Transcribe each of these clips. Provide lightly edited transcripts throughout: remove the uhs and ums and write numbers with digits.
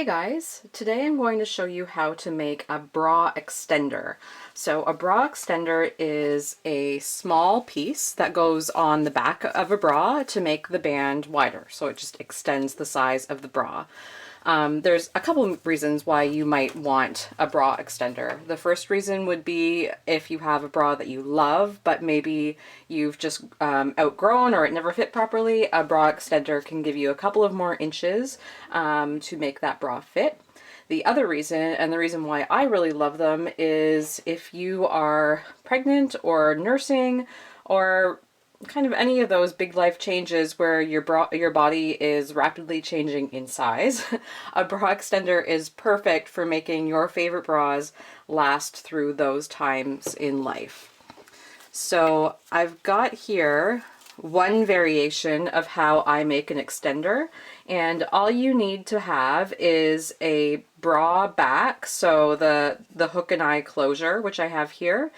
Hey guys, today I'm going to show you how to make a bra extender. So a bra extender is a small piece that goes on the back of a bra to make the band wider. So it just extends the size of the bra. There's a couple of reasons why you might want a bra extender. The first reason would be if you have a bra that you love, but maybe you've just outgrown or it never fit properly. A bra extender can give you a couple of more inches to make that bra fit. The other reason, and the reason why I really love them, is if you are pregnant or nursing or kind of any of those big life changes where your body is rapidly changing in size, a bra extender is perfect for making your favorite bras last through those times in life. So I've got here one variation of how I make an extender, and all you need to have is a bra back, so the hook and eye closure, which I have here,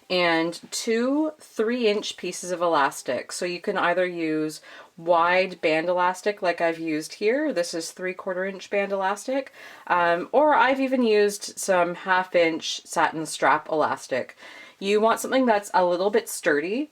and two 3-inch pieces of elastic. So you can either use wide band elastic like I've used here. This is 3/4-inch band elastic, or I've even used some 1/2-inch satin strap elastic. You want something that's a little bit sturdy,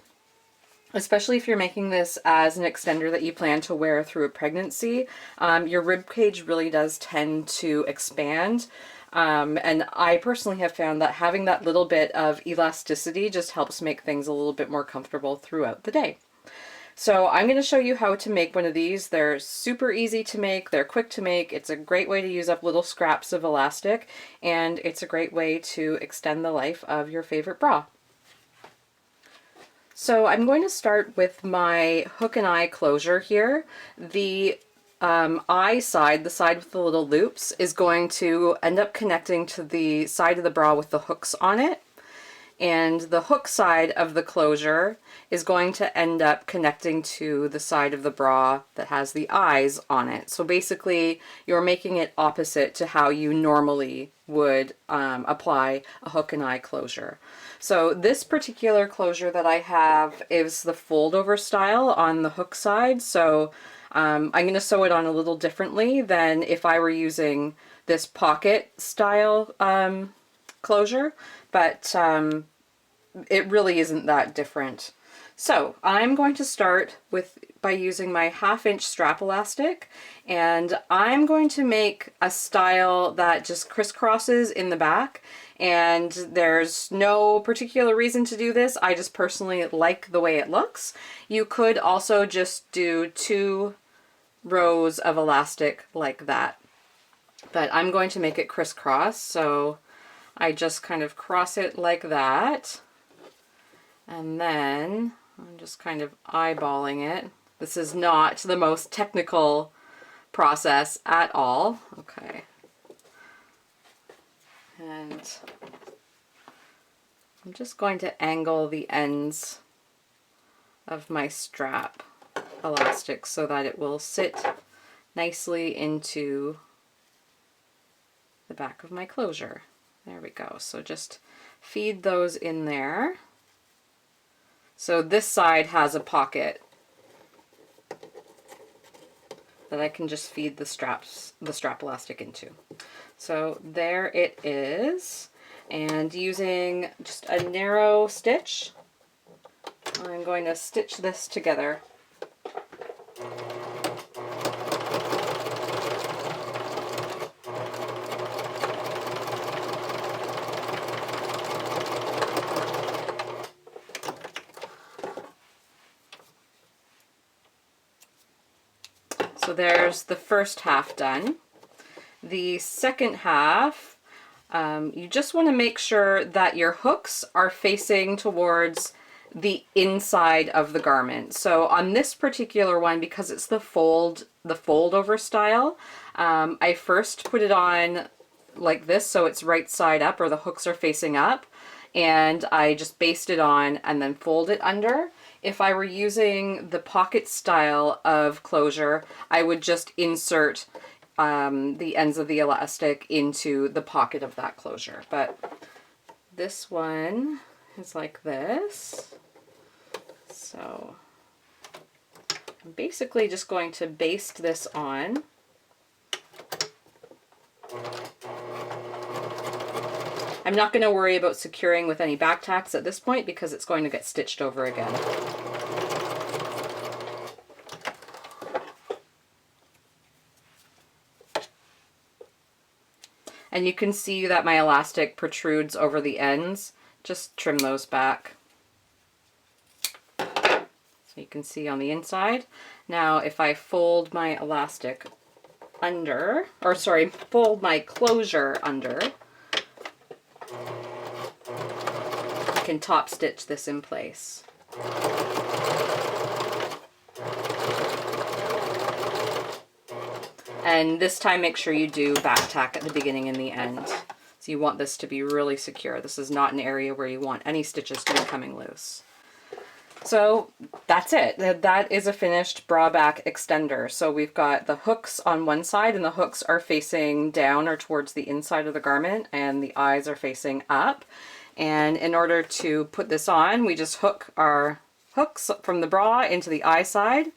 especially if you're making this as an extender that you plan to wear through a pregnancy. Your rib cage really does tend to expand. And I personally have found that having that little bit of elasticity just helps make things a little bit more comfortable throughout the day. So I'm going to show you how to make one of these. They're super easy to make, they're quick to make, it's a great way to use up little scraps of elastic, and it's a great way to extend the life of your favorite bra. So I'm going to start with my hook and eye closure here. The eye side, the side with the little loops, is going to end up connecting to the side of the bra with the hooks on it. And the hook side of the closure is going to end up connecting to the side of the bra that has the eyes on it. So basically, you're making it opposite to how you normally would apply a hook and eye closure. So this particular closure that I have is the fold over style on the hook side. So I'm going to sew it on a little differently than if I were using this pocket style closure, but it really isn't that different. So I'm going to start by using my 1/2-inch strap elastic, and I'm going to make a style that just crisscrosses in the back, and there's no particular reason to do this. I just personally like the way it looks. You could also just do 2 rows of elastic like that, but I'm going to make it crisscross, so I just kind of cross it like that, and then I'm just kind of eyeballing it. This is not the most technical process at all. Okay. And I'm just going to angle the ends of my strap elastic so that it will sit nicely into the back of my closure. There we go. So just feed those in there. So this side has a pocket that I can just feed the strap elastic into. So there it is. And using just a narrow stitch, I'm going to stitch this together. So there's the first half done. The second half, you just want to make sure that your hooks are facing towards the inside of the garment. So on this particular one, because it's the fold over style, I first put it on like this so it's right side up, or the hooks are facing up, and I just baste it on and then fold it under. If I were using the pocket style of closure, I would just insert the ends of the elastic into the pocket of that closure. But this one is like this. So I'm basically just going to baste this on I'm not going to worry about securing with any back tacks at this point because it's going to get stitched over again. And you can see that my elastic protrudes over the ends. Just trim those back. So you can see on the inside. Now if I fold my elastic under, or sorry, fold my closure under, I can top stitch this in place. And this time make sure you do back tack at the beginning and the end. So you want this to be really secure. This is not an area where you want any stitches to be coming loose. So that's it. That is a finished bra back extender. So we've got the hooks on one side and the hooks are facing down or towards the inside of the garment and the eyes are facing up. And in order to put this on, we just hook our hooks from the bra into the eye side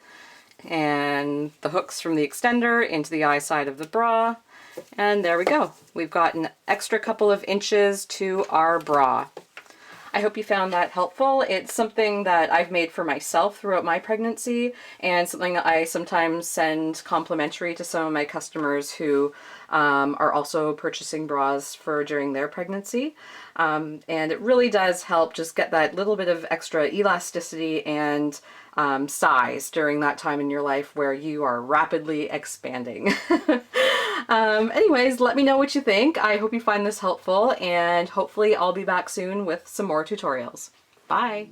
and the hooks from the extender into the eye side of the bra. And there we go. We've got an extra couple of inches to our bra. I hope you found that helpful. It's something that I've made for myself throughout my pregnancy and something I sometimes send complimentary to some of my customers who are also purchasing bras for during their pregnancy. And it really does help just get that little bit of extra elasticity and size during that time in your life where you are rapidly expanding. Anyways, let me know what you think. I hope you find this helpful and hopefully I'll be back soon with some more tutorials. Bye!